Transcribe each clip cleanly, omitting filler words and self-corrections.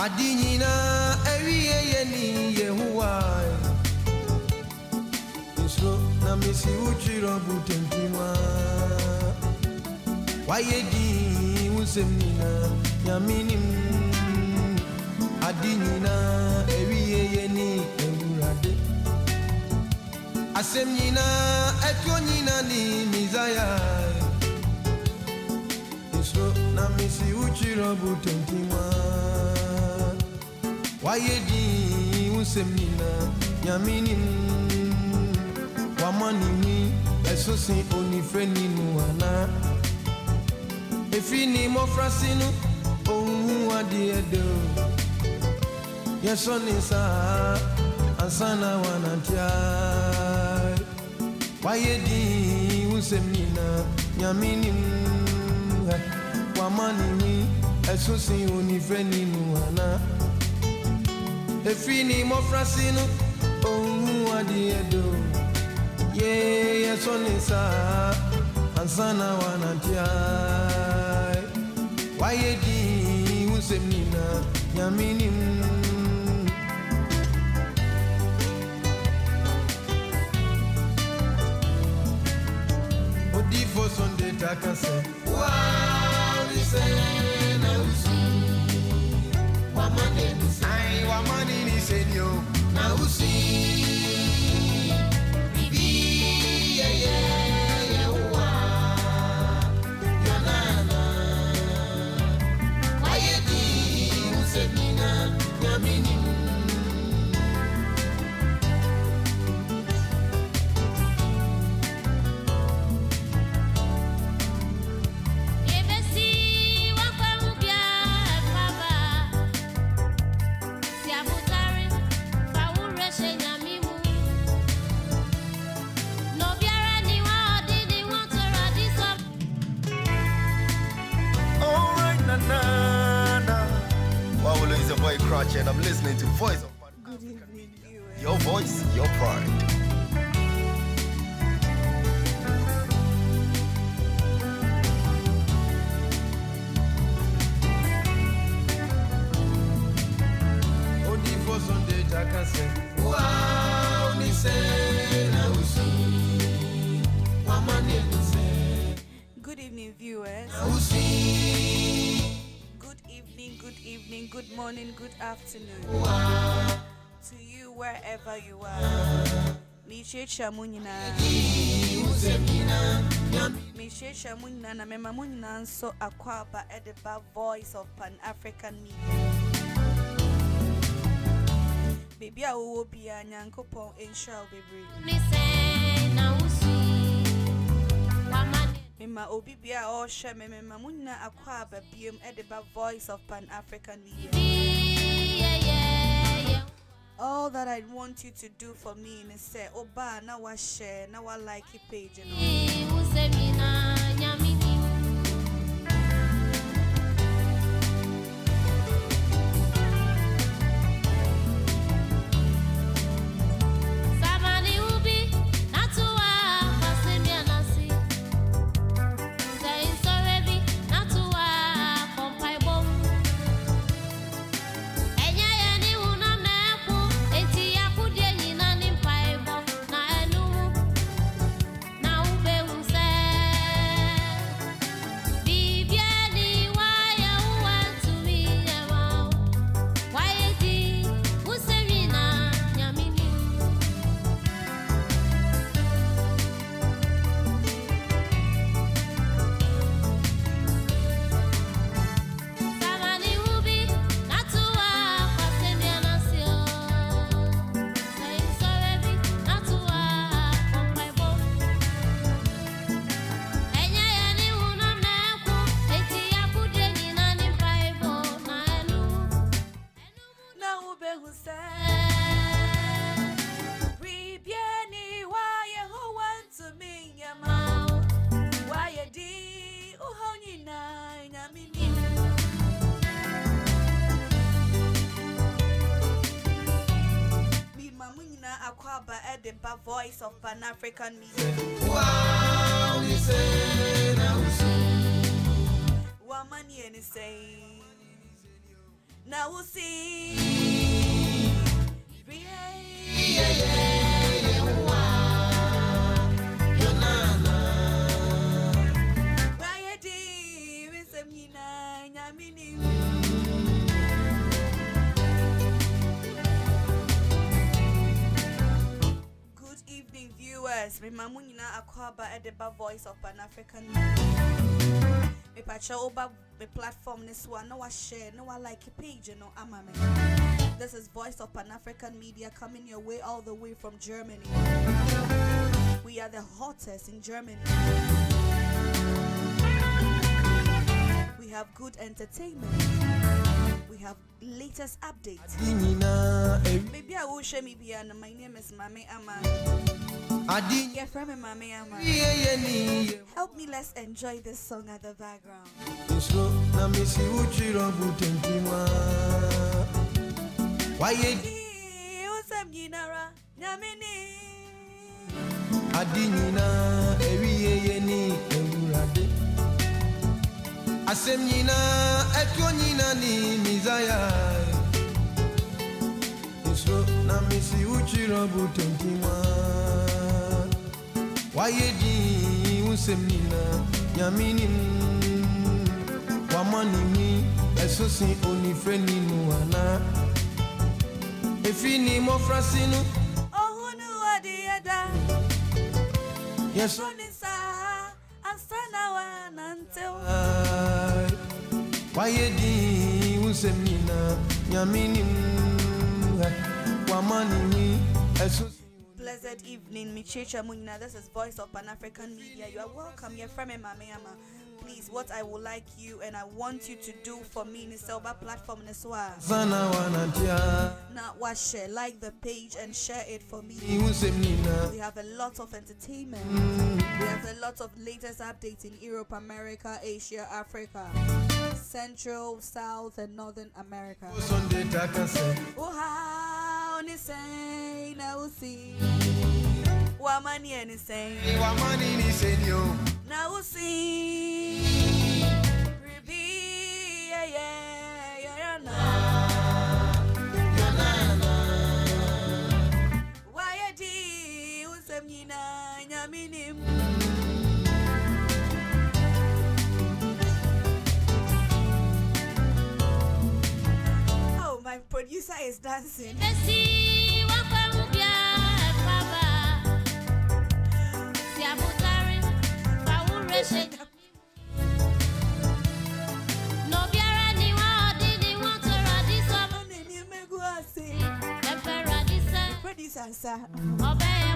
Adinina ewiye yeni Yehuwa Isro na misi uchiro butentima Wayedi usemnina Yaminim Adinina ewiye yeni Ewurade Asemnina etyonina ni Mizaya Isro na misi uchiro butentima Wayedi usemnina Yaminim Wamani esosi onifreni nuana Efini mofrasinu Ohu adiedo Yesoni sa Ansana wanatia Wayedi usemnina Yaminim Wamani esosi onifreni nuana Efini mofrasinu Ohu adiedo Yesoni sa Ansana wanatia Wayedi usemnina Yaminim Odifo sonde takase Wow, lise na usi Wamane nise Ay, wamane nise nyo Na usi Bibi, yeah, yeah, yeah, wow Yanana Wayedi usemnina Yaminim And I'm listening to Voice of Good evening, viewers. Your voice, your pride. Odifo sonde takase Wow, nise na usi Wamane nise Good evening, viewers. Na usi Good evening, good morning, good afternoon. Wow To you, wherever you are. Mishecha munina. Mishecha munina na mema munina nso akwaba edeba Voice of Pan-African Media. Baby a wo bia nyankopon enshral bebre. Mema obi bia o hwe mema munina akwaba biem edeba Voice of Pan-African Media. All that I want you to do for me is say, Oba, now I share, now I like your page. Edinburgh Voice of Pan-African Media. Wow, you say now see. Wamani and say Now we'll see. Good evening, viewers. Remember, Akwaba Edeba Voice of Pan-African. Me pacha over the platform this one. No I share, no I like a page, no amame. This is Voice of Pan-African Media coming your way all the way from Germany. We are the hottest in Germany. We have good entertainment. We have latest updates. Maybe I will share me. My name is Mame Ama. Yeah, from Mame Ama. Help me, let's enjoy this song at the background. Asemnyina ekyonyina ni mizaya Isro na misi uchiro butentima Wayedi usemnyina nyaminim Wamanimi esosi onifreni nuana Efini mofrasinu Ohunu adiada Yes Asana wanantel Wayedi usemnina nyaminim Wamanini esusi. Blessed evening, Michecha Munyina. This is Voice of Pan-African Media. You are welcome. You're from Mameama. Please, what I would like you and I want you to do for me in the Silver platform Neswa. Now, share, like the page and share it for me. We have a lot of entertainment. We have a lot of latest updates in Europe, America, Asia, Africa, Central, South, and Northern America. Wow, Nisei, now see. Wamani and Nisei. Now see. Repeat, yeah, why di usemnyina nyaminim. Oh, my producer is dancing. Producer,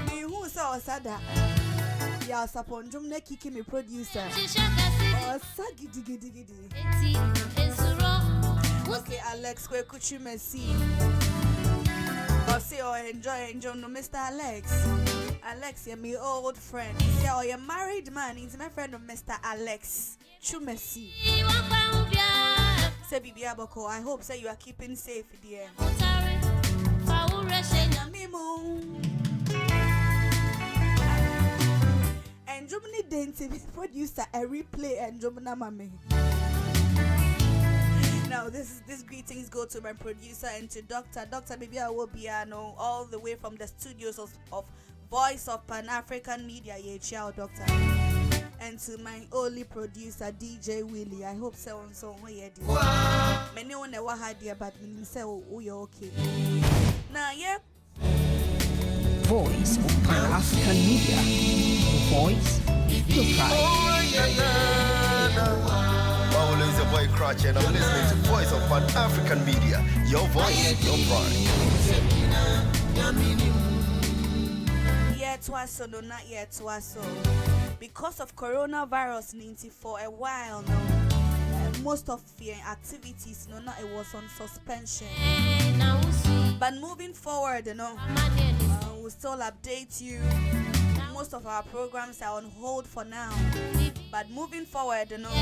me who saw Sada. Ya sapondrum ne kiki me producer. Oh, sagidi. Okay, Alex, where could you see? Oh, say, oh, enjoy, no, Mr. Alex. Alex, you're my old friend. Say, oh, you're married man. He's my friend of Mr. Alex. Chumesi. Say, Bibi Aboko, I hope say you are keeping safe, dear. And Germany didn't producer a replay and Germany mame. Now this greetings go to my producer and to Dr. Bibi Awobiano all the way from the studios of Voice of Pan-African Media. Yeah, ciao, Doctor. And to my only producer DJ Willie. I hope so and so where you many one never had dear but me say oh you okay. Now yeah. Voice of Pan-African Media. Voice, your pride. Always a boy Crotch and I'm listening to Voice of Pan-African Media. Your voice, your pride. Yet was so, no, not yet was so. Because of coronavirus 90 for a while now, most of the activities, no, not it was on suspension. But moving forward, we'll still update you. Most of our programs are on hold for now. But moving forward, because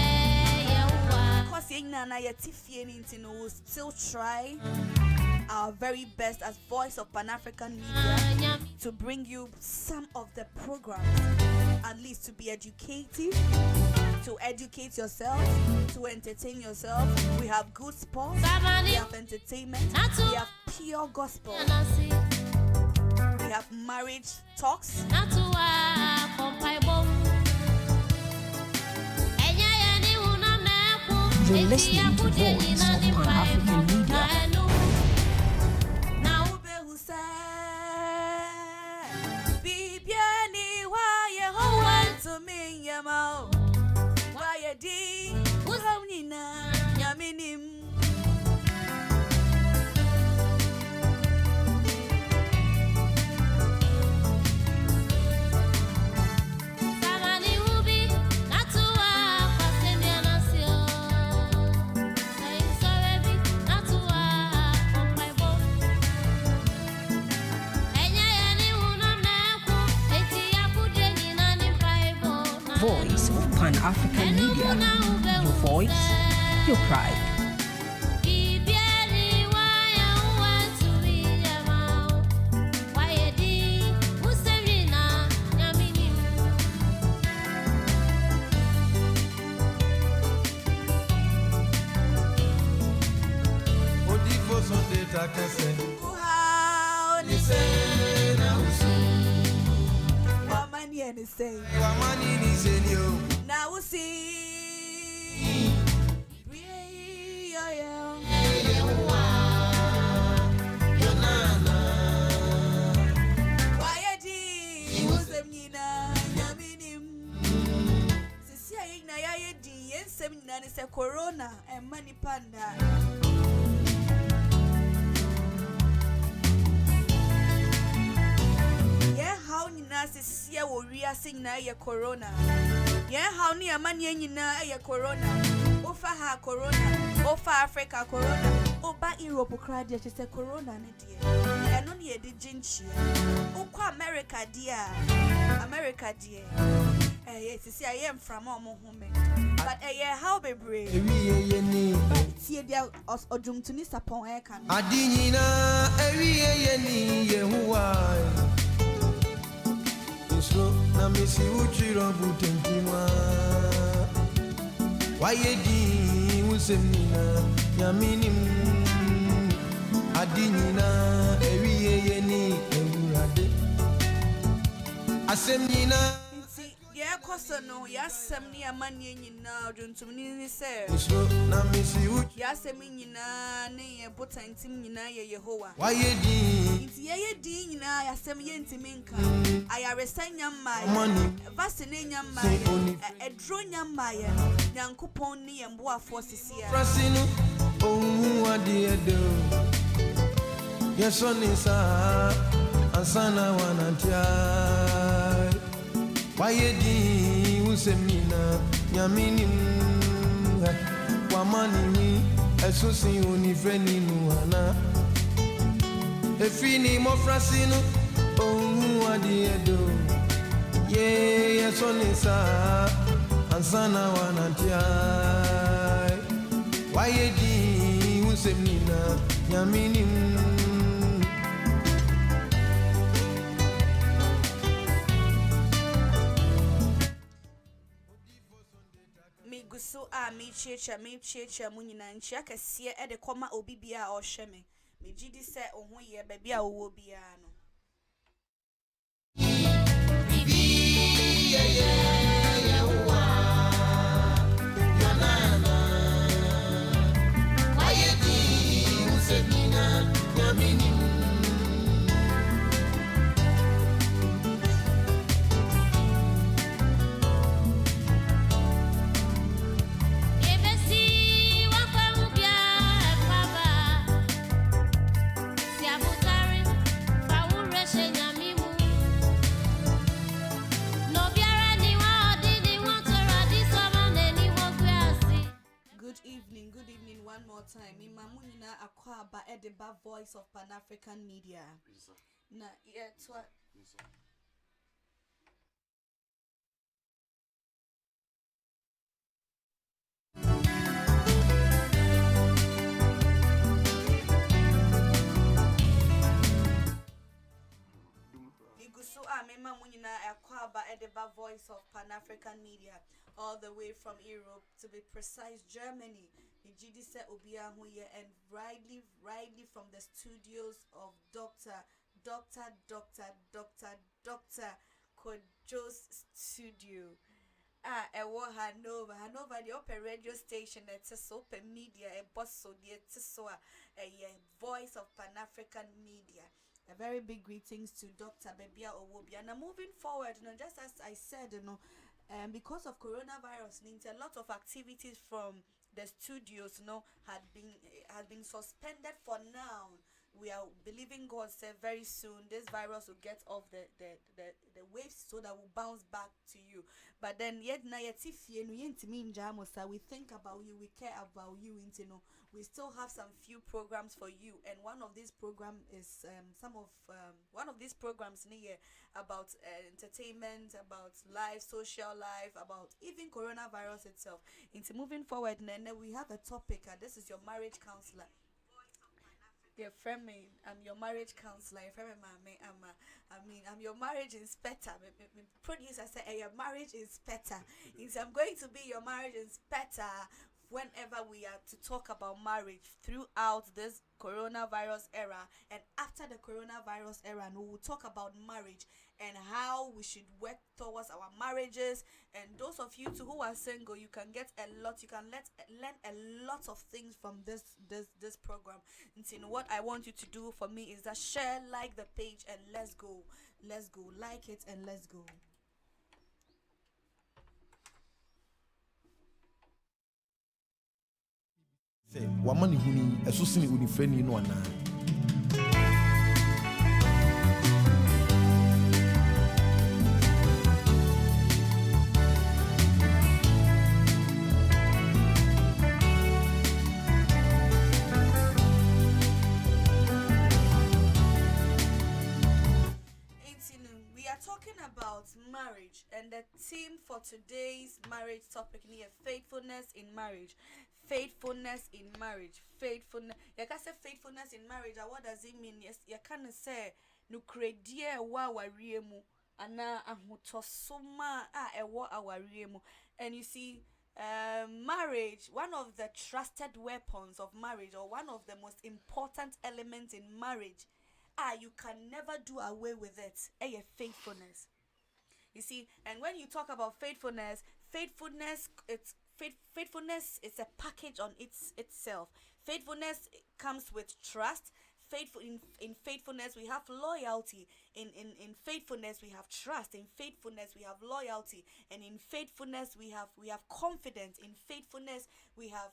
we'll still try our very best as Voice of Pan-African Media to bring you some of the programs, at least to be educative to educate yourself, to entertain yourself. We have good sports, we have entertainment, we have pure gospel, we have marriage talks. You're listening to Voice of Pan-African Media. Voice of Pan-African Media. Your voice, your pride. Now we'll see. Corona and money panda. Yeah, how ni nasi siya woria sing na ya corona. Yeah, how ni amani nyina ya corona. Ofa ha corona, ofa Africa corona, oba Europe kradia chese corona ne die. Eno ni edi jinchi. Okwa America dia. America die. Yes, see I am from home. But how be brave. See dia odum to ni sapon e kan. Adinyina ewiye ni Yehowa. So na misi uchiro butentima. Wayedi usemina yaminim. Adinyina ewiye ni Ewurade. Asemnyina yeah, no, yasem ni amanye nyina oduntum ni se. Na misi uchi. Yasem nyina ne botantim nyina ye Yehowa. Wayedi. Nti ye di nyina yasem ye ntimi nka. Ayaresa nyamma. Vaccine nyamma. Edro nyamma ye. Nyankopon ni yemboafo sisia. Frasinu ohu ade edo. Yesonisa ansana wanantia. Wayedi usemina nyaminim wamani esusi unifreni nuana efini mofrasinu ohu adiedo ye yesonisa ansana wanantia wayedi usemina nyaminim So me checha munyina nchi akasie e de koma obi bia o hwe me gidi se oho ye ba bia wo bia no time Mamunina Akwaba Ediba Voice of Pan-African Media. Na twa Igusu Mamunina Akwaba Ediba Voice of Pan-African Media. all the way from Europe, to be precise, Germany. And rightly from the studios of Dr. Kojo's studio. Ewo Hanover, the open radio station, it's open media, a boss so the a voice of Pan African media. A very big greetings to Dr. Bebia Owobia. Now moving forward, just as I said, because of coronavirus, a lot of activities from the studios, had been suspended for now. We are believing God said very soon this virus will get off the waves so that will bounce back to you. But then yet na yet if you we think about you, we care about you, we still have some few programs for you, and one of these programs is one of these programs near about entertainment, about life, social life, about even coronavirus itself. Into moving forward, Nene, we have a topic, and this is your marriage counselor. Your friend, me, I'm your marriage counselor. Your friend, I'm your marriage inspector. Producer said, hey, your marriage inspector. I'm going to be your marriage inspector whenever we are to talk about marriage throughout this coronavirus era, and after the coronavirus era, and we will talk about marriage and how we should work towards our marriages. And those of you too who are single, you can get a lot, you can learn a lot of things from this program. And what I want you to do for me is that share, like the page, and let's go, like it, and let's go. Say, wamani huni esusini unifreni no ana. We are talking about marriage, and the theme for today's marriage topic is faithfulness in marriage. Faithfulness in marriage. Faithfulness. You can say faithfulness in marriage. What does it mean? Yes, you can say no credie wa wariemu ana ahutosoma ewa awariemu. And you see, marriage, one of the trusted weapons of marriage, or one of the most important elements in marriage, you can never do away with it. Faithfulness. You see, and when you talk about faithfulness, faithfulness is a package on itself. Faithfulness comes with trust. In faithfulness we have loyalty. In faithfulness we have trust. In faithfulness we have loyalty. And in faithfulness we have confidence. In faithfulness we have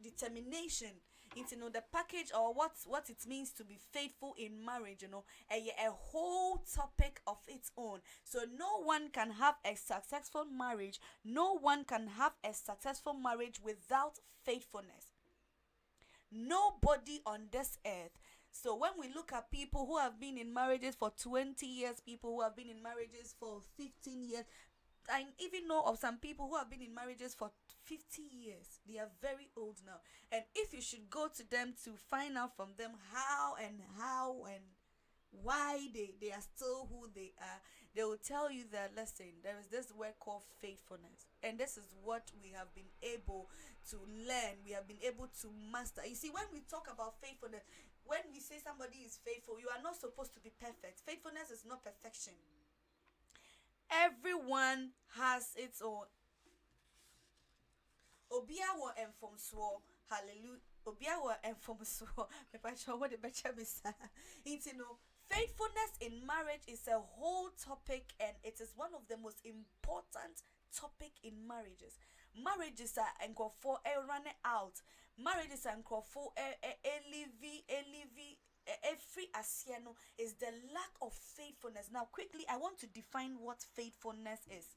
determination. The package, or what it means to be faithful in marriage, a whole topic of its own. So no one can have a successful marriage. No one can have a successful marriage without faithfulness. Nobody on this earth. So when we look at people who have been in marriages for 20 years, people who have been in marriages for 15 years, I even know of some people who have been in marriages for 50 years. They are very old now. And if you should go to them to find out from them how and why they are still who they are, they will tell you that, listen, there is this word called faithfulness. And this is what we have been able to learn. We have been able to master. You see, when we talk about faithfulness, when we say somebody is faithful, you are not supposed to be perfect. Faithfulness is not perfection. Everyone has its own. Obia wa enfomso. Hallelujah. Obia wa enfomso. What the better faithfulness in marriage is a whole topic, and it is one of the most important topic in marriages. Marriages are for run out. Marriages are for every asiano is the lack of faithfulness. Now quickly, I want to define what faithfulness is.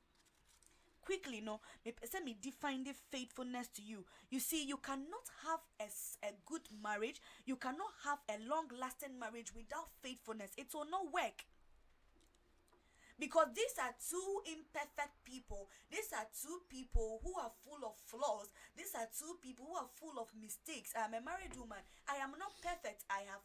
Quickly, let me define the faithfulness to you. You see, you cannot have a good marriage. You cannot have a long-lasting marriage without faithfulness. It will not work. Because these are two imperfect people. These are two people who are full of flaws. These are two people who are full of mistakes. I am a married woman. I am not perfect. I have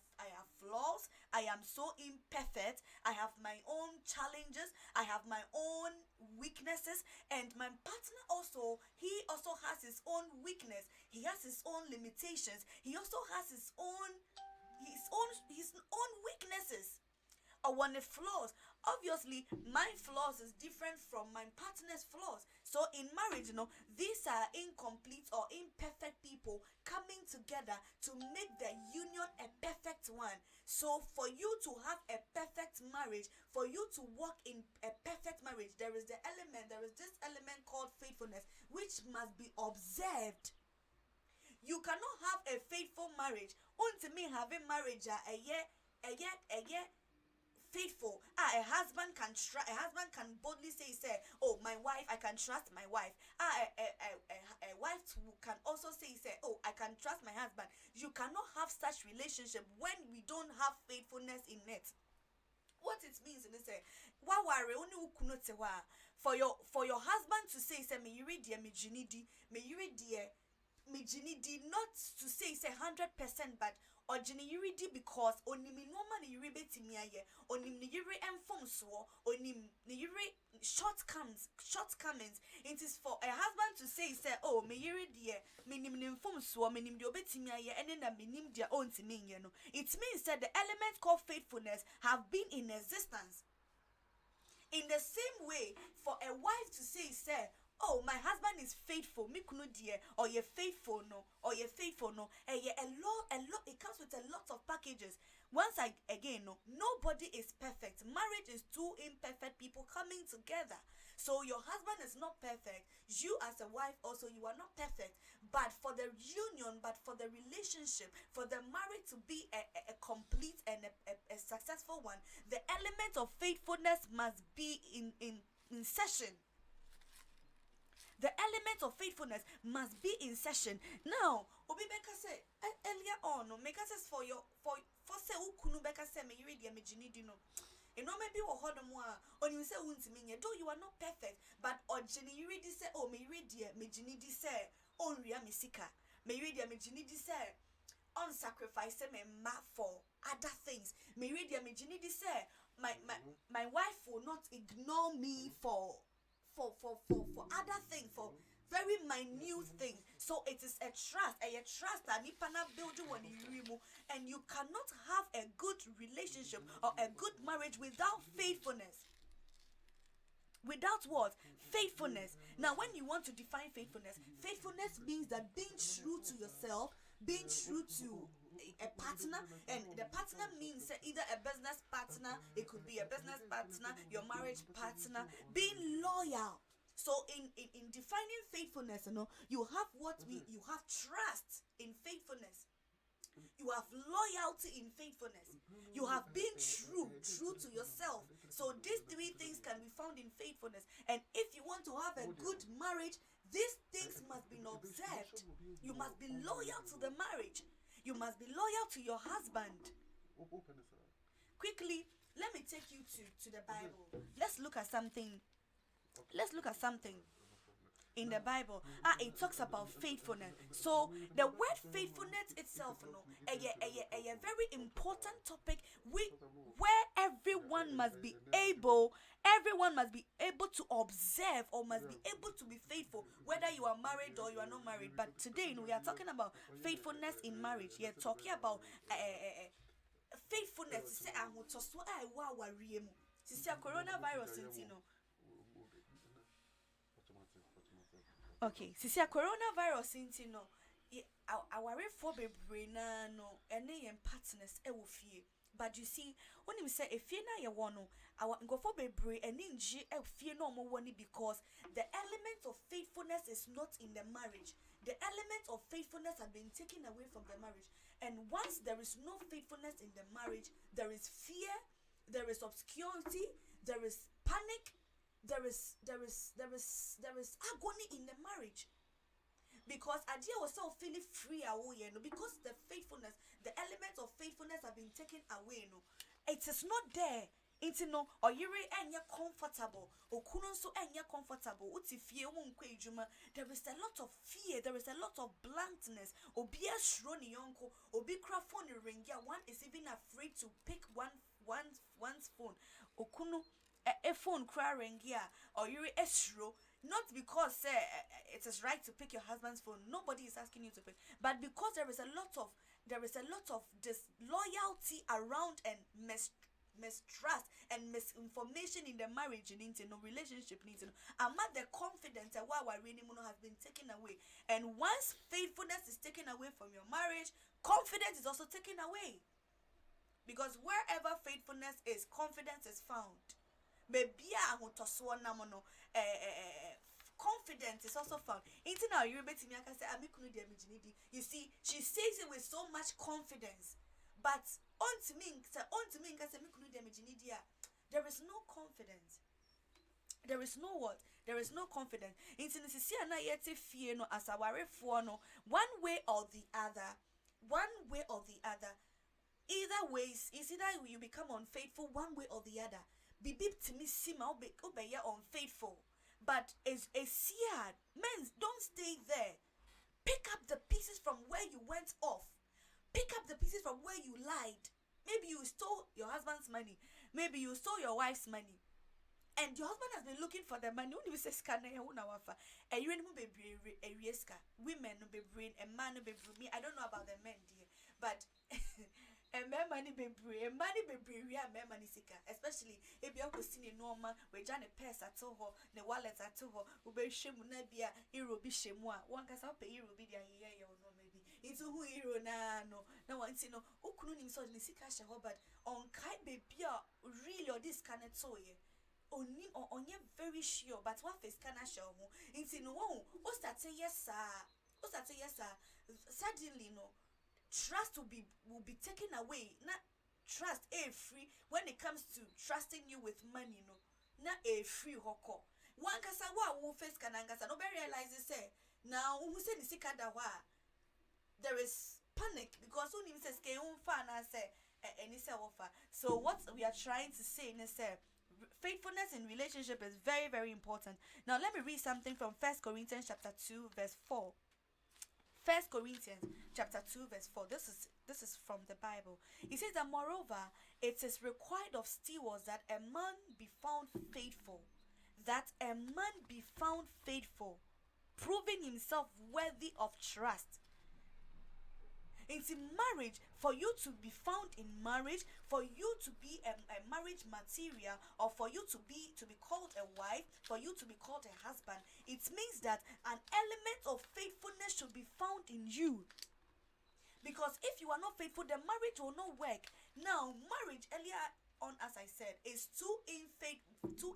flaws. I am so imperfect. I have my own challenges. I have my own weaknesses. And my partner also, he also has his own weakness. He has his own limitations. He also has his own weaknesses or one flaws. Obviously, my flaws is different from my partner's flaws. So in marriage, these are incomplete or imperfect people coming together to make the union a perfect one. So for you to have a perfect marriage, for you to walk in a perfect marriage, there is this element called faithfulness, which must be observed. You cannot have a faithful marriage. Unto me, having marriage a year faithful. A husband can boldly say, oh, my wife, I can trust my wife. A wife can also say, oh, I can trust my husband. You cannot have such relationship when we don't have faithfulness in it. What it means is for your husband to say, may you read me not to say 100%, but ojini yiridi because onimi normal ni yiri betimi aye onim ni yiri enfomso onim ni yiri shortcomings. It is for a husband to say oh me yiri die me nim ni enfomso me nim de obetimi aye ene na me nim dia ontimi nye no. It means that the element called faithfulness have been in existence. In the same way, for a wife to say oh, my husband is faithful, me kuno die, or you're faithful no, a lot, it comes with a lot of packages. Nobody is perfect. Marriage is two imperfect people coming together. So your husband is not perfect. You as a wife also, you are not perfect. But for the union, but for the relationship, for the marriage to be a complete and a successful one, the element of faithfulness must be in session. The element of faithfulness must be in session. Now, Obi Beka say earlier on, Meka says for say ukunu Beka say me yiri dia me jinidi no. No maybe wo hodomwa on you say untimi nye though you are not perfect, but ojini yiri di say oh me yiri dia me jinidi say on ria me sika. Me yiri dia me jinidi say on sacrifice me ma for other things. Me yiri dia me jinidi say my wife will not ignore me for other things, for very minute things. So it is a trust that nipana build when you remove, and you cannot have a good relationship or a good marriage without faithfulness. Without what? Faithfulness. Now, when you want to define faithfulness means that being true to yourself, being true to a partner, and the partner means either a business partner, it could be a business partner, your marriage partner, being loyal. So in defining faithfulness, you have you have trust in faithfulness. You have loyalty in faithfulness. You have been true to yourself. So these three things can be found in faithfulness. And if you want to have a good marriage, these things must be observed. You must be loyal to the marriage. You must be loyal to your husband. Quickly, let me take you to the Bible. Let's look at something in the Bible. It talks about faithfulness. So the word faithfulness itself, a very important topic where everyone must be able to observe or must be able to be faithful, whether you are married or you are not married. But today, we are talking about faithfulness in marriage. We are talking about faithfulness. Coronavirus, okay, sisi coronavirus our for brain no any partners fie. But you see, when you say if you na your one, our go for brain and fear no more one because the element of faithfulness is not in the marriage. The element of faithfulness has been taken away from the marriage. And once there is no faithfulness in the marriage, there is fear, there is obscurity, there is panic, there is agony in the marriage. Because idea was so feeling free away, because the faithfulness, the element of faithfulness have been taken away, it is not there. Inti no oyire enye comfortable, okunu nso enye comfortable. Uti fie wo nkwa ejuma. There is a lot of fear, there is a lot of blankness. Obi ashro ni yonko, obi kra phone ringia. One is even afraid to pick one's phone. Okunu a phone kra ringia or yire ashro. Not because it is right to pick your husband's phone. Nobody is asking you to pick, but because there is a lot of disloyalty around and mistrust and misinformation in the marriage needs no relationship needs no. Among the confidence and why really has been taken away, and once faithfulness is taken away from your marriage, confidence is also taken away, because wherever faithfulness is, confidence is found. Maybe confidence is also found. Into now you remember me, I can say you see, she says it with so much confidence, but on to me, there is no confidence. There is no what? There is no confidence. Into this is na yet fear no as our for no one way or the other. Either ways, is either you become unfaithful one way or the other. Bibib to me sima obe unfaithful. But it's sad. Men, don't stay there. Pick up the pieces from where you went off. Pick up the pieces from where you lied. Maybe you stole your husband's money. Maybe you stole your wife's money. And your husband has been looking for the money. Only say scanner women no be brain, a man no be me. I don't know about the men, dear, but and money be brain, money sika. Especially if you are seeing normal, we jane purse at all, the wallet at all, ube shemu na bia, hero be shemwa. One can say hero be there here or no maybe. Into who hero na no one see no. Ukunu ni so ni sika sheho, but on kai baby really or this kind of toy. Onye very sure, but what face can I show who? Into no one, what's that say yes, sir? Suddenly, no trust will be taken away. Not trust free when it comes to trusting you with money, no, not a free hoko. One kasa wa who face kanangasa, nobody realizes say now who said the sikada wa there is panic because who says ke fan I say any offer. So what we are trying to say is faithfulness in relationship is very, very important. Now let me read something from 1 Corinthians chapter 2 verse 4. 1 Corinthians chapter 2 verse 4. This is from the Bible. It says that moreover it is required of stewards that a man be found faithful. Proving himself worthy of trust. Into marriage, for you to be found in marriage, for you to be a marriage material, or for you to be called a wife, for you to be called a husband, it means that an element of faithfulness should be found in you. Because if you are not faithful, the marriage will not work. Now, marriage earlier on, as I said, is two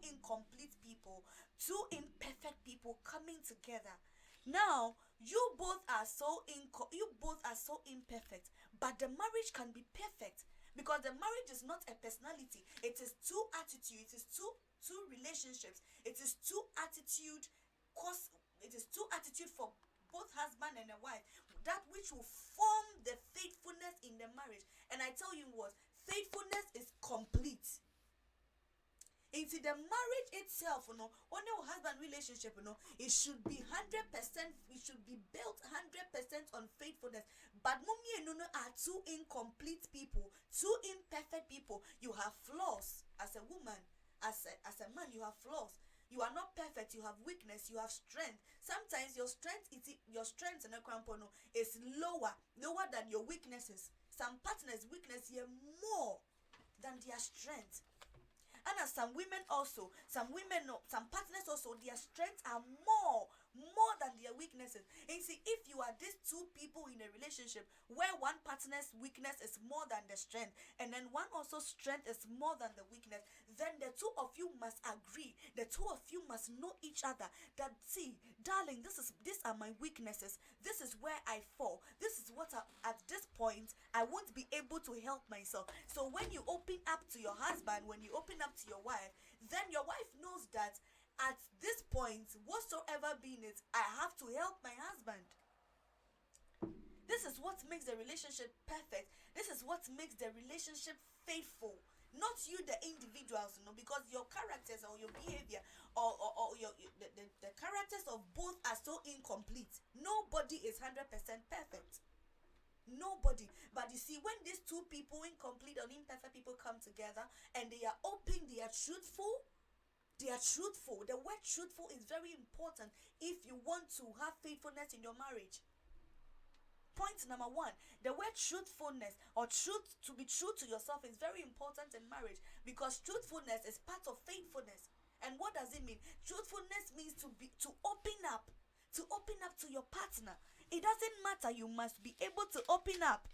incomplete people, two imperfect people coming together. Now, you both are so imperfect, but the marriage can be perfect, because the marriage is not a personality. It is two attitudes. It is two relationships. It is two attitude for both husband and a wife, that which will form the faithfulness in the marriage. And I tell you what, faithfulness is complete. Into the marriage itself, on your husband relationship, it should be 100%. It should be built 100% on faithfulness. But mummy and are two incomplete people, two imperfect people. You have flaws as a woman, as a man. You have flaws. You are not perfect. You have weakness. You have strength. Sometimes your strength in a crampono is lower than your weaknesses. Some partners' weakness here more than their strength. And as some partners also, their strengths are more than their weaknesses. And see, if you are these two people in a relationship where one partner's weakness is more than the strength, and then one also strength is more than the weakness, then the two of you must agree. The two of you must know each other. That, see, darling, these are my weaknesses. This is where I fall. This is what at this point I won't be able to help myself. So when you open up to your husband, when you open up to your wife, then your wife knows that at this point, whatsoever being it, I have to help my husband. This is what makes the relationship perfect. This is what makes the relationship faithful. not you the individuals, because your characters or your behavior or the characters of both are so incomplete. Nobody is 100% perfect. Nobody. But you see, when these two people, incomplete or imperfect people, come together and they are open, they are truthful. The word truthful is very important if you want to have faithfulness in your marriage. Point number one, the word truthfulness or truth, to be true to yourself, is very important in marriage, because truthfulness is part of faithfulness. And what does it mean? Truthfulness means to open up to your partner. It doesn't matter, you must be able to open up.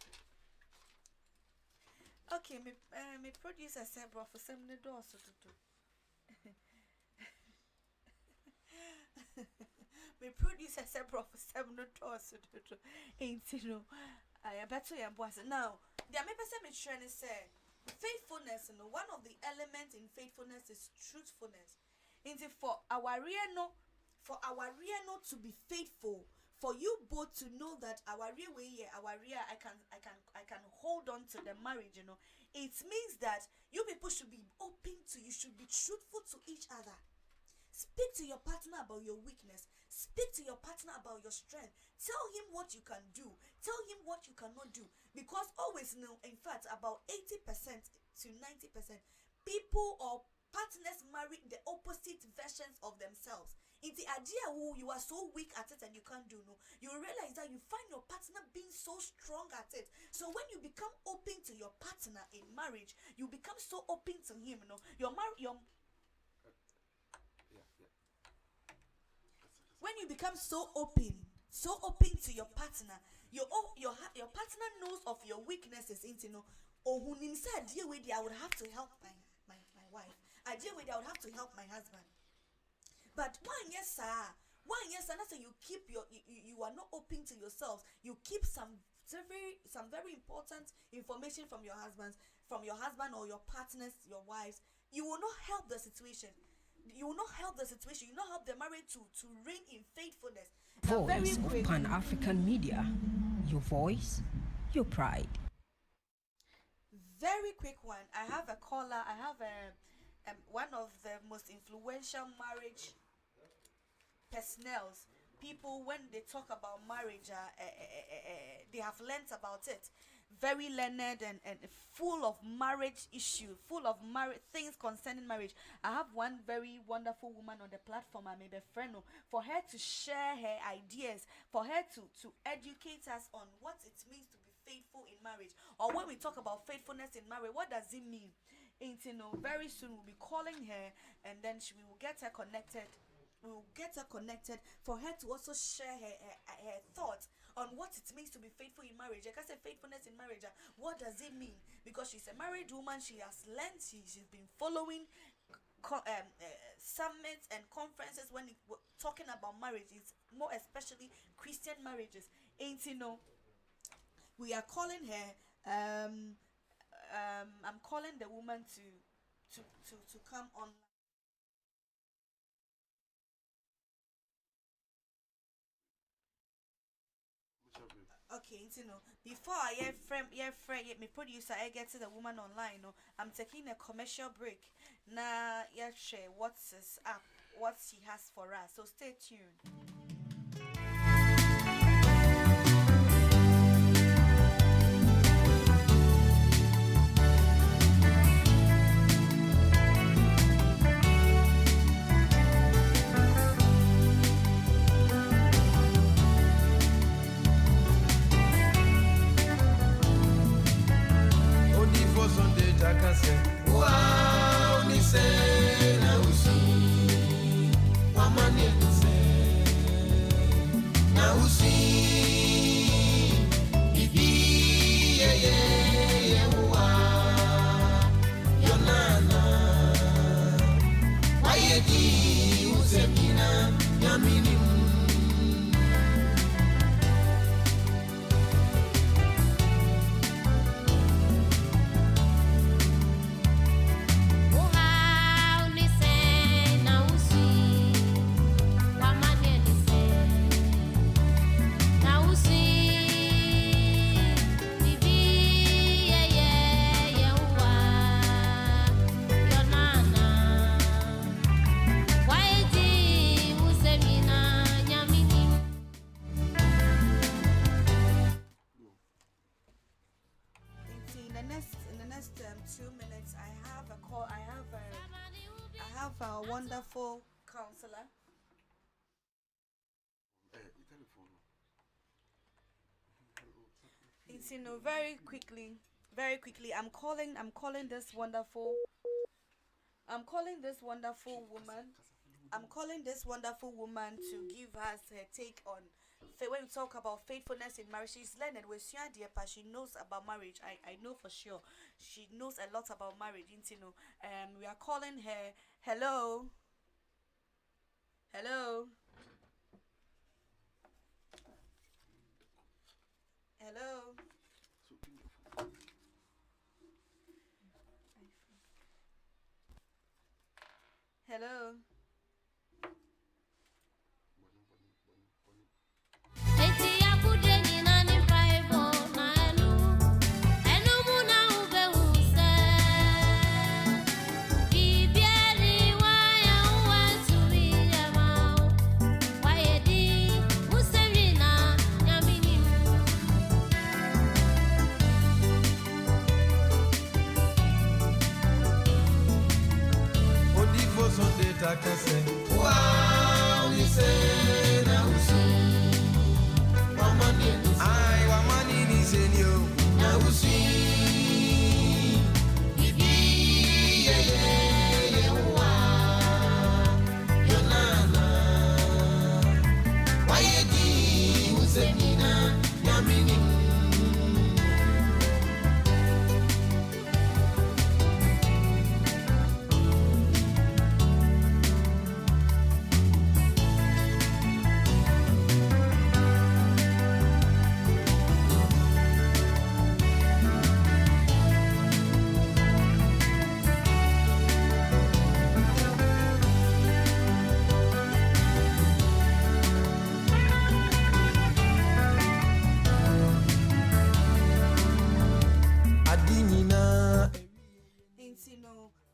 Okay, me producer said, bro, for some doors to do. Me producer said, bro, for 7 doors to do. Ain't you know? I better your boss. Now, the me trying to say faithfulness. One of the elements in faithfulness is truthfulness. For our real to be faithful, for you both to know that I can hold on to the marriage. It means that you people should be open to, you should be truthful to each other. Speak to your partner about your weakness. Speak to your partner about your strength. Tell him what you can do. Tell him what you cannot do. Because always, in fact, about 80% to 90%, people or partners marry the opposite versions of themselves. It's the idea who you are so weak at it and you can't do, you realize that you find your partner being so strong at it. So when you become open to your partner in marriage, you become so open to him. When you become so open to your partner, your partner knows of your weaknesses. Oh, who said, dear way, I would have to help my wife. I deal with, I would have to help my husband. But yes sir, that's you keep you are not open to yourselves. You keep some very important information from your husband or your partners, your wives. You will not help the situation. You will not help the situation. You will not help the marriage to reign in faithfulness. Voice of Pan-African Media. Your voice, your pride. Very quick one. I have a caller. I have one of the most influential marriage personnels. People, when they talk about marriage, they have learnt about it. Very learned and full of marriage issue, full of things concerning marriage. I have one very wonderful woman on the platform, I made a friend, for her to share her ideas, for her to educate us on what it means to be faithful in marriage. Or when we talk about faithfulness in marriage, what does it mean? Very soon we'll be calling her, and then we will get her connected. We will get her connected for her to also share her thoughts on what it means to be faithful in marriage. Like I said, faithfulness in marriage, what does it mean? Because she's a married woman, she has learned, she's been following summits and conferences when talking about marriages, more especially Christian marriages. We are calling her. I'm calling the woman to come on. Okay, before I hear my producer, I get to the woman online. I'm taking a commercial break. Now, share what's up, what she has for us. So stay tuned. Wow, ni se na usi, wamani ni se na usi, bibi ye wa, yonana, wayedi usemina yamini. Bibi in the next 2 minutes, I have a call. I have a wonderful counselor. It's very quickly. I'm calling this wonderful woman. I'm calling this wonderful woman to give us her take on when we talk about faithfulness in marriage. She's learned with but she knows about marriage. I know for sure. She knows a lot about marriage. You know, we are calling her. Hello. Hello. Hello. Hello. Wow, ni se na usi. Wamani ni senyo na usi. Bibi ye wa. Yonana. Wayedi usenina yamini.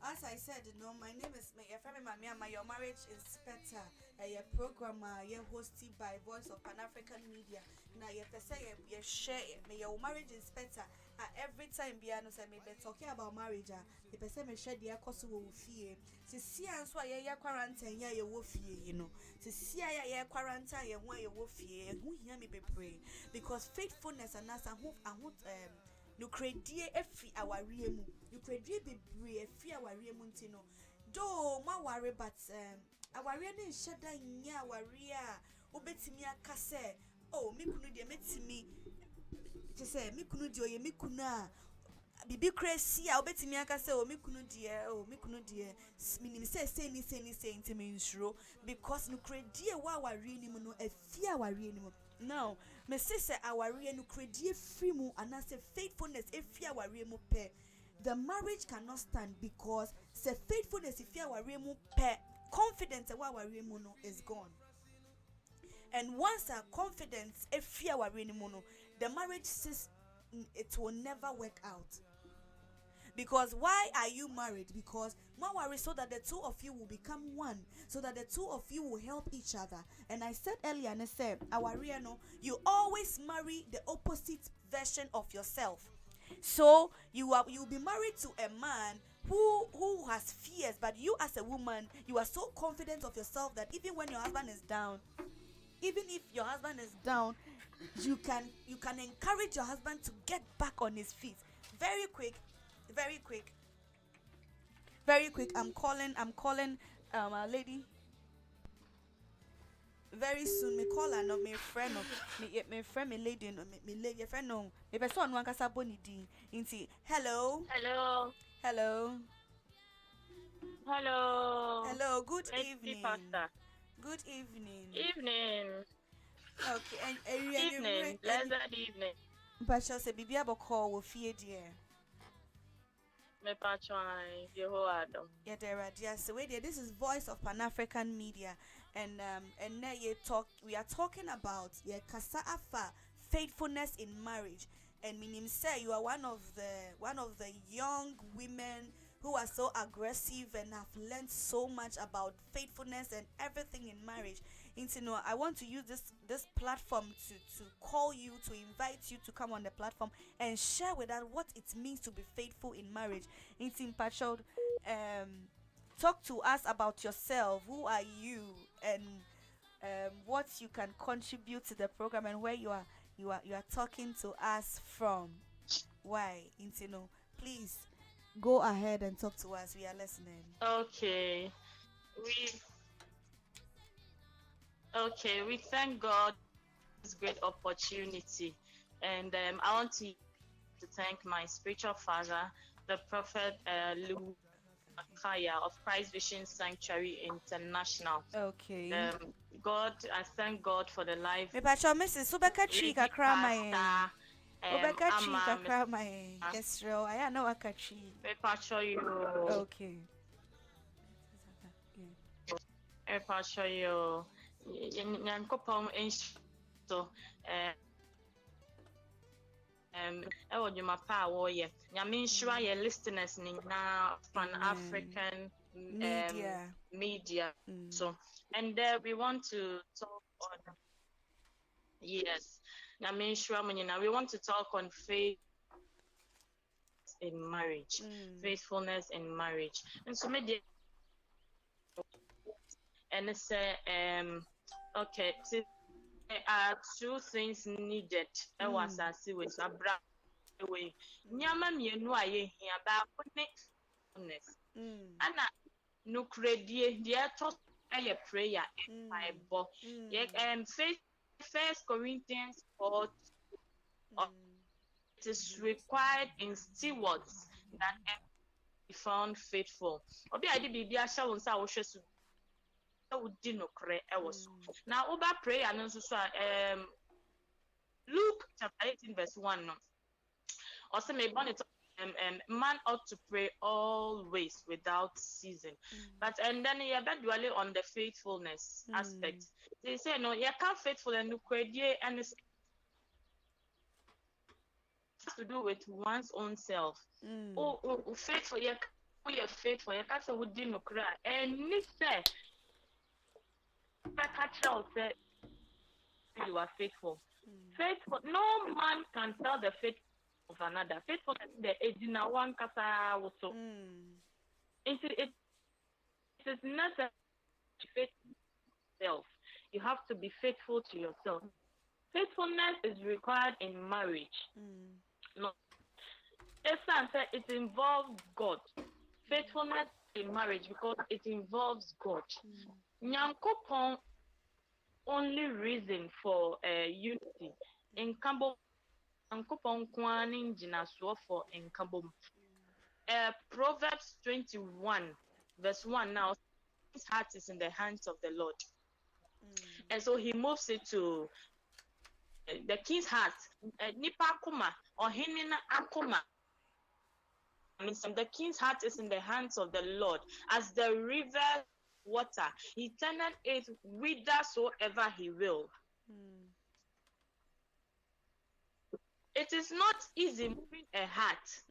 As I said, my name is your marriage inspector. Your programmer, you're hosted by Voice of Pan-African Media. Now you say you share your marriage inspector. Every time Biano say me talking about marriage. The person me share the cost of fear. To see answer your quarantine, you will fear, you know. To see your quarantine, you want your fear. Who hear me be pray because faithfulness and us and who no credit every our real you credit be brave fear our real montino do ma worry but our real in shada nya waria obetimi akase oh me kunu de metimi to say me kunu de oye me kuna bibi crazy obetimi akase oh me kunu de minim say intimi nsuro because no credit wa our real no e fear our real no. Now, me say our real no credit free mu and I say faithfulness if fear our real pe. The marriage cannot stand because say faithfulness if fear our real pe confidence our real no is gone. And once our confidence if fear our real no, the marriage says it will never work out. Because why are you married? Because worry so that the two of you will become one, so that the two of you will help each other. And I said earlier, and I said, you always marry the opposite version of yourself. So you'll be married to a man who has fears, but you as a woman, you are so confident of yourself that even when your husband is down, even if your husband is down, you can encourage your husband to get back on his feet. Very quick. I'm calling a lady. Very soon me call her no me friend me lady no me lady friend no me person no ankasa boni din inti hello good evening Pastor. Good evening okay and evening blessed evening but she say bibia boko wo fie dear me patron Jehovah yeah there are just wait there. This is Voice of Pan-African Media and now we are talking about kasa afa faithfulness in marriage and meaning say you are one of the young women who are so aggressive and have learned so much about faithfulness and everything in marriage. And you know, I want to use this platform to call you, to invite you to come on the platform and share with us what it means to be faithful in marriage. In Pachod, talk to us about yourself. Who are you, and what you can contribute to the program, and where you are talking to us from. Why? You know, please go ahead and talk to us. We are listening. Okay. We we thank God for this great opportunity. And I want to thank my spiritual father, the prophet Lou Kaya of Christ Vision Sanctuary International. Okay. I thank God for the life. Me pacho Mrs. Ubeka Chika Kramae. Pastor, Ubeka Chika Ama, Kramae. Yes, ro. I know Akachi. me pacho you. Okay. Me pacho you. Nyankopɔn nhyɛ ɛwɔ dwuma pa a wɔyɛ. Nyame nhyira yɛ listeners ne nyinaa Pan African media. So, and we want to talk on, yes, Nyame nhyira mo nyinaa. We want to talk on faith in marriage, faithfulness in marriage. And so maybe and it's okay, so there are two things needed. I was asking with a brand way. Nyama mienu a ye hia ba honest. Ana no credit the to a prayer in Bible. First Corinthians 4, it is required in stewards that be found faithful. Obi ade bibia sha won sa wo hwesu would no cre was now over prayer and so Luke chapter 18 verse 1 no also may bonnet man ought to pray always without ceasing but and then you are dwelling on the faithfulness aspect. They say no you can't faithful and credit and it's to do with one's own self. Faithful you are faithful you can't say would no cry and say you are faithful. Faithful. No man can tell the faith of another. Faithful is the edina one kasa also. It is necessary to faith yourself. You have to be faithful to yourself. Faithfulness is required in marriage. No. It involves God. Faithfulness in marriage because it involves God. Nyankopon only reason for unity in Kambo Nyankopon kwanin jinaso for in Kambo. Proverbs 21 verse 1 now his heart is in the hands of the Lord. And so he moves it to the king's heart. Nipa akuma or hinina akuma. The king's heart is in the hands of the Lord as the river water. He turneth it whithersoever he will. It is not easy moving a heart.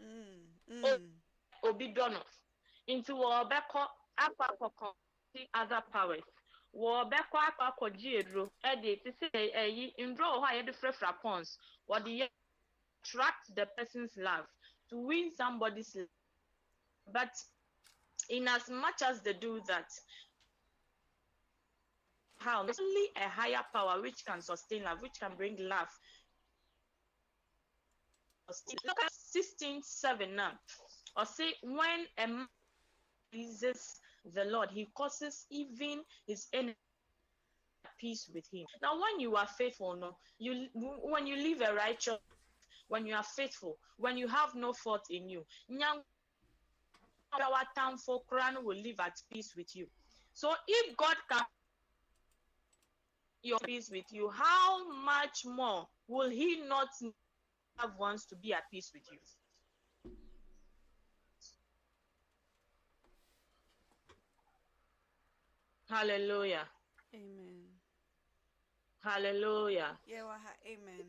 Obidono into Wabeko Aqua other powers. Wabeko Aqua Giro edit to say in draw higher the fresh response or the attract the person's love to win somebody's love. But in as much as they do that, how only a higher power which can sustain love, which can bring love. Look at 16:7 now. Or say when a man pleases the Lord, he causes even his enemy peace with him. Now, when you are faithful, no, when you live a righteous, when you are faithful, when you have no fault in you, our town for Quran will live at peace with you. So if God can your peace with you, how much more will he not have wants to be at peace with you? Hallelujah. Amen. Hallelujah. Yeah, amen.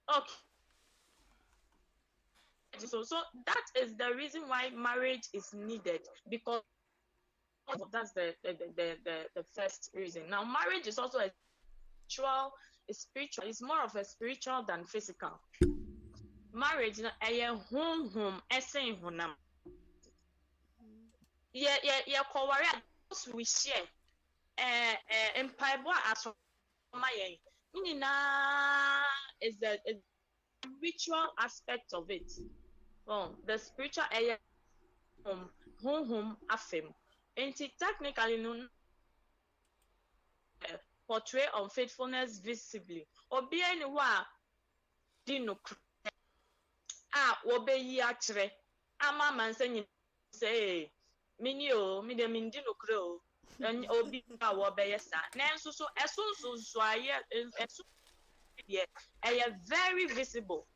Okay. So that is the reason why marriage is needed, because that's the first reason. Now, marriage is also spiritual. It's more of a spiritual than physical. Marriage, home, essay, honam. Yeah, we share. Empire as my is the ritual aspect of it. Well, the spiritual home afem. And technically, portray unfaithfulness visibly. Obi anywa dino wobeyi achre. Ama man say mini o mi de min dino kro. And obi wobeye sa. Nanso so esunso so aye very visible.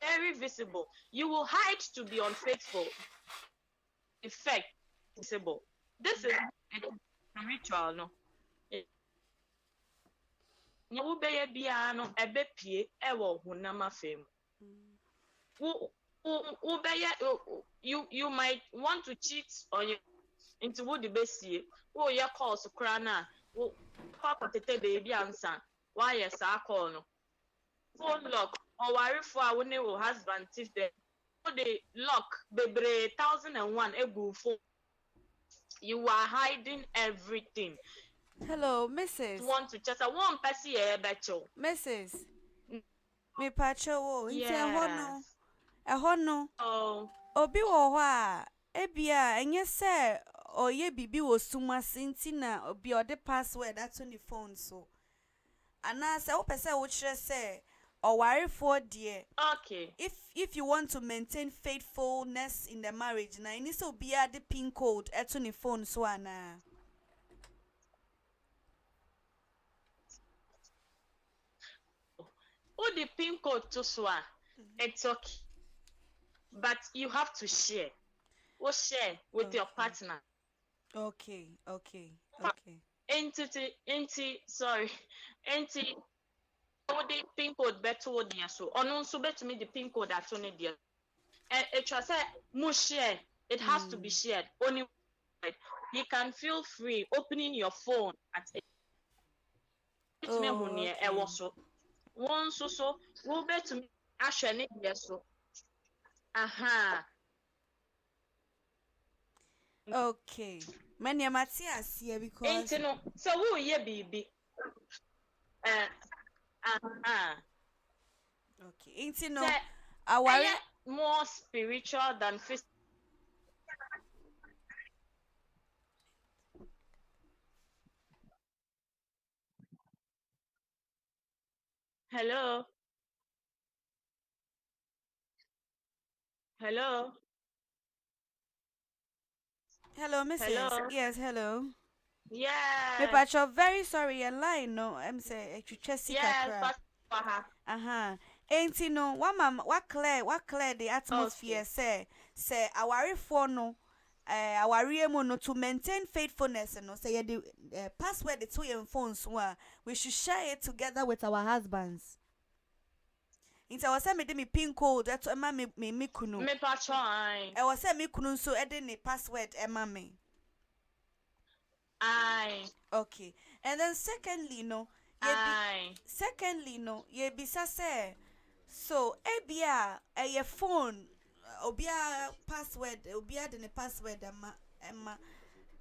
Very visible. You will hide to be unfaithful. Effect visible. This is a ritual, no. You be no ebe pie ewo hunama fame. You might want to cheat on you into what the best year. Oh, your calls crana. Oh, papa tete baby answer. Why yes, I call no. Phone lock or worry for our new husband if they lock bebre 1001 egu phone. You are hiding everything. Hello, Mrs. You want to just a one person here, betcho. Mrs. Me pacho, Yes. a hono. Oh. Obi wo hɔ ebia enye se oye bibi wo suma sintina obi ode password ato ni phone so. Ana se wo pese wo kire se owarefo de. Okay. If you want to maintain faithfulness in the marriage, na ini so obi ade pin code ato ni phone so ana. The pin code to swa, it's okay, but you have to share. Or share with your partner. Okay. Sorry, the pin code better dear so. Or no, so better me the pin code at only dear. And it was a share. It has to be shared. Only you can feel free opening your phone at one so we'll bet to me actually yes so okay many Matthias here because so who ye baby okay our more spiritual than physical. Hello, Mrs. Hello. Yes, hello. Yeah. Me pacho very sorry a line no I'm say Chessy yes, Ain't no what clear the atmosphere say our phone no our no to maintain faithfulness no say the password the two your phones we should share it together with our husbands. Inti I was say me de me pin code that ema me kunu. Me pacho ai. I was say me kunu so e de ne password ema me. Aye. Okay. And then secondly no, ye bisa say so ebia your phone obia password obia de ne password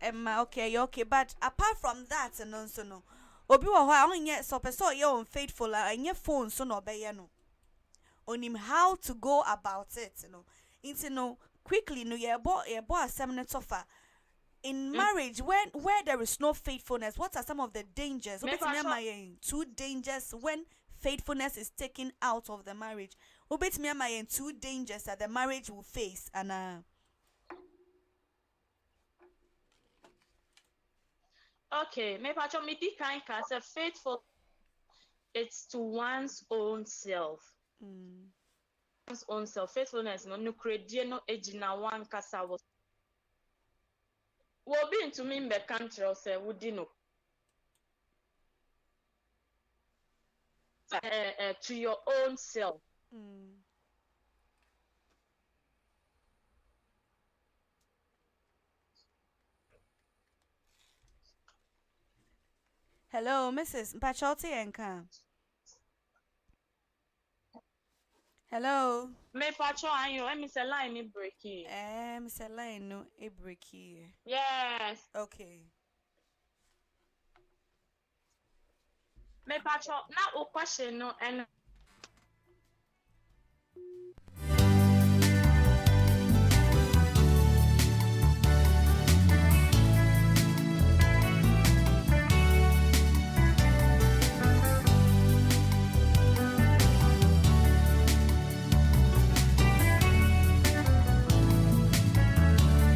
Emma okay but apart from that no so no obi wo ho a onye so person ye unfaithful anye phone so no obeye no on him how to go about it quickly no ye bo asem ne tofa in marriage where there is no faithfulness. What are some of the dangers? Two dangers when faithfulness is taken out of the marriage. Two dangers that the marriage will face and okay, me pacho me di kind say faithful it's to one's own self. One's own self. Faithfulness no credit no ejina one kasa was be into me be country say would no to your own self. Hello, Mrs. Mpachote Enka. Hello. Me pacho ayo, me say line ni breaky. Mr. Line no a break here. Yes. Okay. Me pacho na o question no and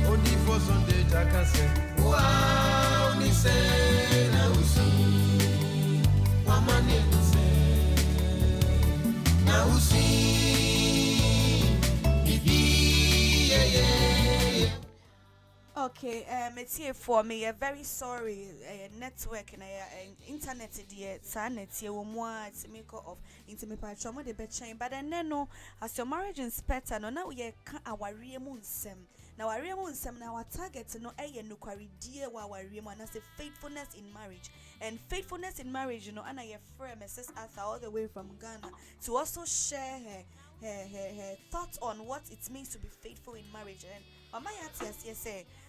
Only for Sunday, I can say, wow, ni say na usi. Wamane ni say na usi. Yeah, yeah, yeah. Okay, it's here for me. Very sorry. Network and internet dear. Sanet here more it's make of intimate trauma the betchain. But then no, as your marriage inspector, no now we our real sem. Now our real sem now our target no no quarry dear while our real and that's a faithfulness in marriage. And faithfulness in marriage, you know, and I friend Mrs. Arthur all the way from Ghana to also share her thoughts on what it means to be faithful in marriage. And Mama Yatias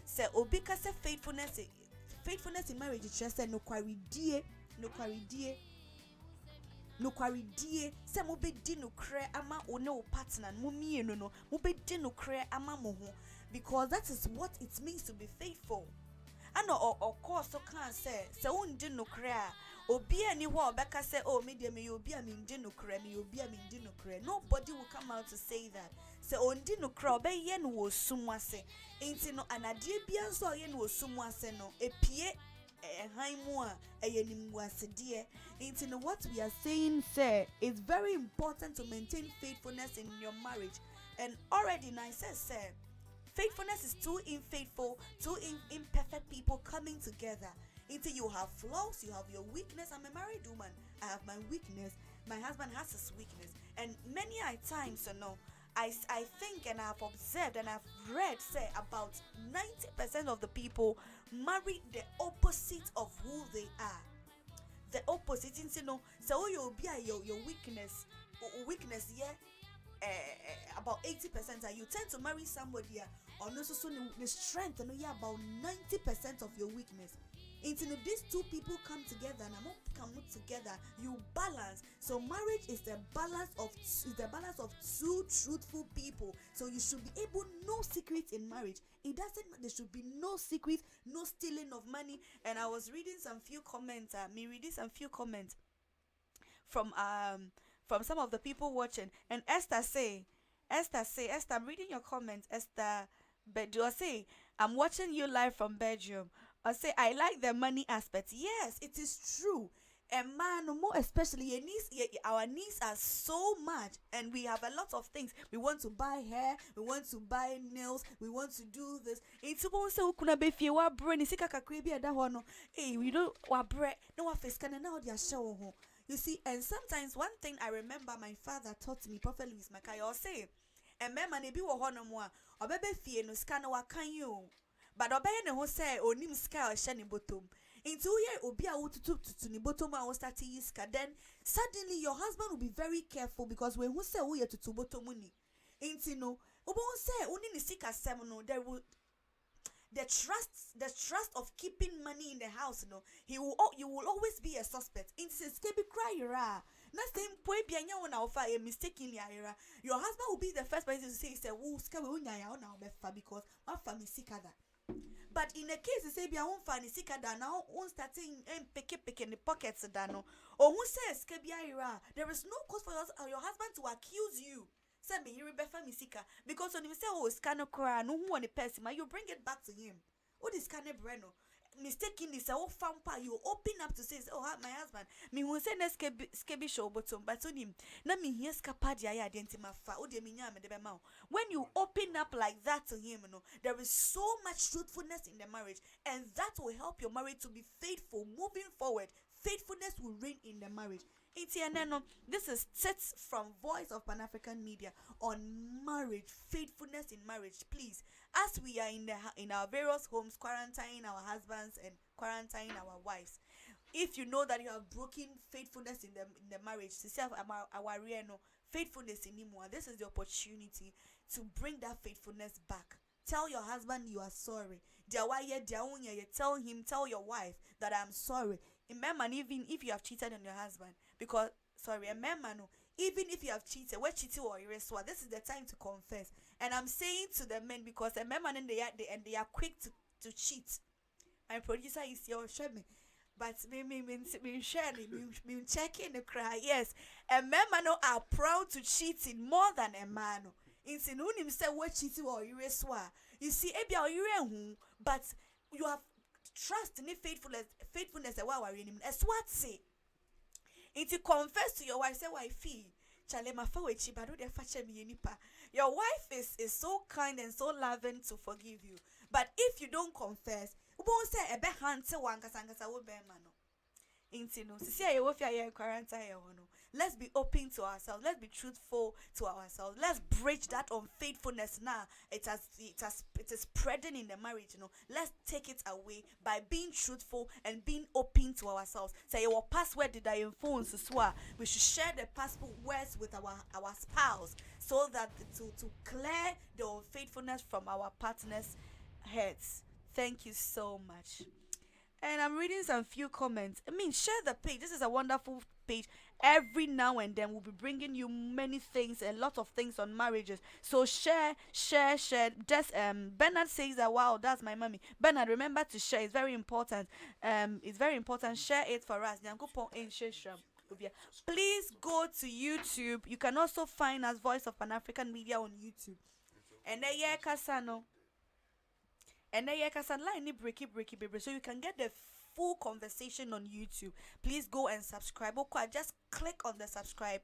say obika say faithfulness in marriage is just no quarry die say mo be di no kre ama one partner mo mi no mo be di no kre ama mo ho, because that is what it means to be faithful. And of course so can say undi no kre obi ani ho obeka say oh me dey me obi am ndi no kre me obi am ndi no kre. Nobody will come out to say that. Say undi no kre obeye no wo sumwase enti no anade bia nso oye no wo sumwase no epie haimu a eyenimwase de enti no. What we are saying say it's very important to maintain faithfulness in your marriage. And already I say faithfulness is two unfaithful, two imperfect people coming together. Until you have flaws, you have your weakness. I'm a married woman. I have my weakness. My husband has his weakness. And many times, you know, I think and I've observed and I've read say about 90% of the people marry the opposite of who they are. The opposite, you know. So you'll be your weakness, yeah. About 80%, and you tend to marry somebody or no so the strength and yeah about 90% of your weakness. Until these two people come together and come together, you balance. So marriage is the balance of two truthful people. So you should be able no secrets in marriage. It doesn't. There should be no secrets, no stealing of money. And I was reading some few comments. From some of the people watching. And Esther, I'm reading your comments. Esther Bedu say, I'm watching you live from Belgium. I say, I like the money aspect. Yes, it is true. And man, more especially our needs are so much, and we have a lot of things. We want to buy hair, we want to buy nails, we want to do this. It's supposed to kuna be fi wa brain isika kakwe bi ada ho no. Hey, we don't wa bre no wa face kana na odi show ho. You see, and sometimes one thing I remember my father taught me, Prophet Louis Makaya, say, and mema ne bi wo ho no mo a obebe fie no ska no wa kan you. But obeye ne ho say onim ska o hye ne bottom. Into ye obi a wotutu tutu ni bottom a wo start yiska, then suddenly your husband will be very careful, because when who say wo ye tutu bottom ni. Into no, obo say oni ni sika sem no, there will the trust of keeping money in the house, you will always be a suspect. It's be cry ra. Nothing boy be anya one offer a mistakenly ira. Your husband will be the first person to say wo ska we unya ya na obefa because my family sikada. But in a case say be won fa ni sikada now on starting pick in the pockets da no. Or who says ska be ira, there is no cause for your husband to accuse you. Send me here befa misika, because when you say oh scanner cry no who the person, you bring it back to him. What is scanner breno? Mistakenly say oh fampa, you open up to say oh my husband me who say na skebi show bottom, but on him na me here scapadi I identify fa o de minya me de be ma. When you open up like that to him, there is so much truthfulness in the marriage, and that will help your marriage to be faithful moving forward. Faithfulness will reign in the marriage. This is sets from Voice of Pan-African Media on marriage, faithfulness in marriage. Please, as we are in our various homes, quarantining our husbands and quarantining our wives, if you know that you have broken faithfulness in the marriage, faithfulness anymore, this is the opportunity to bring that faithfulness back. Tell your husband you are sorry. Tell him, tell your wife that I'm sorry. Remember, even if you have cheated on your husband, because remember, no, even if you have cheated, this is the time to confess. And I'm saying to the men, because remember, they are quick to cheat. My producer is here, show me. But me checking the cry. Yes, a men are proud to cheating more than a man. In him say what cheating or you see, but you have trust in faithfulness a while in him. As what say? If you confess to your wife, say wifey, your wife is so kind and so loving to forgive you. But if you don't confess, won't say a behind one casangasa will be mano. Let's be open to ourselves. Let's be truthful to ourselves. Let's bridge that unfaithfulness now. It is spreading in the marriage. Let's take it away by being truthful and being open to ourselves. Say your password did I phone so we should share the password words with our spouse so that to clear the unfaithfulness from our partner's heads. Thank you so much. And I'm reading some few comments. Share the page. This is a wonderful page. Every now and then we'll be bringing you many things, a lot of things on marriages. So share. Just Bernard says that, wow, that's my mommy. Bernard, remember to share. It's very important. Share it for us. Please go to YouTube. You can also find us Voice of Pan-African Media on YouTube. And there Kasano. And then line breaky, so you can get the full conversation on YouTube. Please go and subscribe. Okay, just click on the subscribe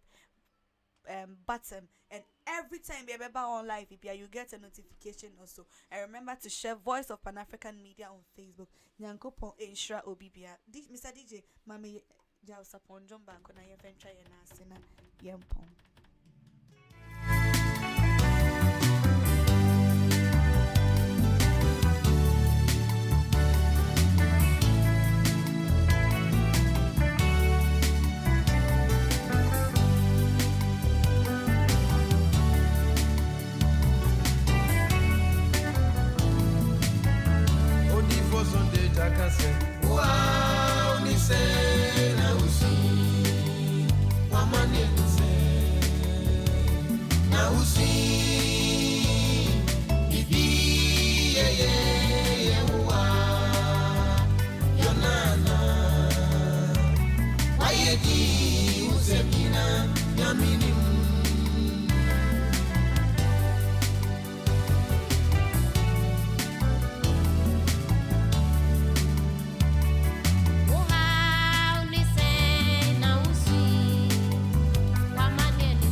button, and every time we are on live, you get a notification also. And remember to share Voice of Pan-African Media on Facebook. Nyankopon Ensra Obibia. Mr. DJ, Mami Jausa Ponjomba Kona Yefencha Yenasina Yempon.